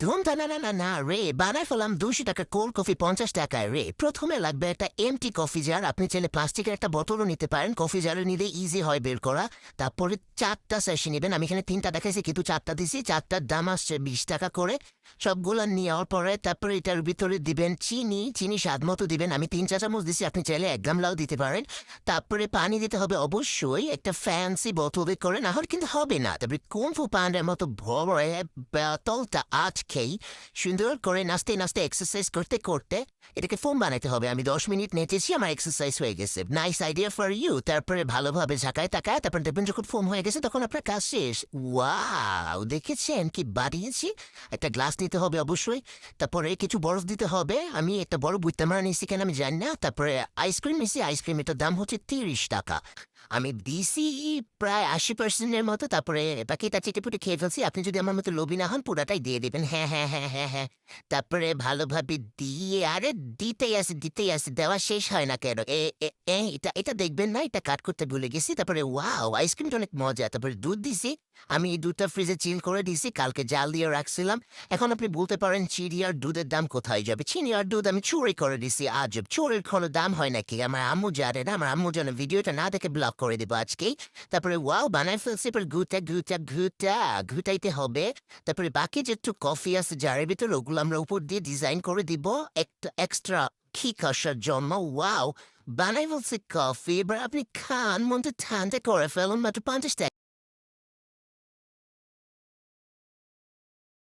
ধুমটা না না না না রে, বানায় ফেলাম 200 টাকা কোল্ড কফি 50 টাকায় রে। প্রথমে লাগবে একটা এমটি কফি জার, আপনি চাইলে প্লাস্টিকের একটা বোতলও নিতে পারেন, কফি জারে নিলে ইজি হয় বের করা। তারপরে 4টা স্যাশে নেবেন, আমি এখানে 3টা দেখাইছি কিন্তু 4টা দিছি, 4টার দাম আসছে 20 টাকা করে। সবগুলো নেওয়ার পরে তারপরে এটার ভিতরে দিবেন চিনি স্বাদ মতো দিবেন, আমি 3 চা চামচ দিছি, আপনি চাইলে 1 গামলাও দিতে পারেন। তারপরে পানি দিতে হবে অবশ্যই একটা ফ্যান্সি বোতলে করে, না হলে কিন্তু হবে না। তারপরে কুমফু পান্ডার মতো বড় বোতলটা আটকেই সুন্দর করে নাচতে নাচতে এক্সারসাইজ করতে করতে এটাকে ফোম বানাতে হবে। আমি 10 মিনিট নেচেছি, আমার এক্সারসাইজ হয়ে গেছে। Nice idea for you. তারপরে ভালোভাবে ঝাঁকায় তাকায়, তারপর দেখবেন যখন ফোম হয়ে গেছে তখন আপনার কাজ শেষ। ওয়াও, দেখেছেন কি বানিয়েছি? একটা গ্লাস নিতে হবে অবশ্যই, তারপরে কিছু বরফ দিতে হবে। আমি একটা বড় বুইতে মারা নিচ্ছি কেন আমি জানি না। তারপরে আইসক্রিম নিচ্ছি, আইসক্রিম এটার দাম হচ্ছে 30 টাকা। আমি দিছি প্রায় 80% মতো, তারপরে বাকিটা চেটেপুটে খেয়ে ফেলছি। আপনি যদি আমার মতো লোভী না হন পুরাটাই দিয়ে দেবেন। হ্যাঁ হ্যাঁ হ্যাঁ হ্যাঁ হ্যাঁ। তারপরে ভালোভাবে দিয়ে, আরে দিতেই আছে, দেওয়া শেষ হয় না কেন? এটা এটা দেখবেন না, এটা কাট করতে ভুলে গেছি। তারপরে ওয়াও, আইসক্রিমটা অনেক মজা। তারপরে দুধ দিছি, আমি এই দুধটা ফ্রিজে চিল করে দিছি, কালকে জাল দিয়ে রাখছিলাম। এখন আপনি বলতে পারেন চিনি আর দুধের দাম কোথায় যাবে? চিনি আর দুধ আমি চুরি করে দিছি। আজব, চোরের কোনো দাম হয় নাকি? আমার আম্মু জানে না, আমার আম্মু যেন ভিডিওটা না দেখে ব্লক করে দেবো আজকেই। তারপরে ওয়াও, বানায় ফেলছি। এবার ঘুটাইতে হবে। তারপরে বাকি যে একটু কফি আছে জারের ভিতরে, ওগুলো আমরা উপর দিয়ে ডিজাইন করে দিব একটা এক্সট্রা কিক আসার জন্য। ওয়াও, বানাই ফেলছি কফি। এবার আপনি খান, মনটা ঠান্ডা করে ফেলুন, মাত্র 50 টাকা।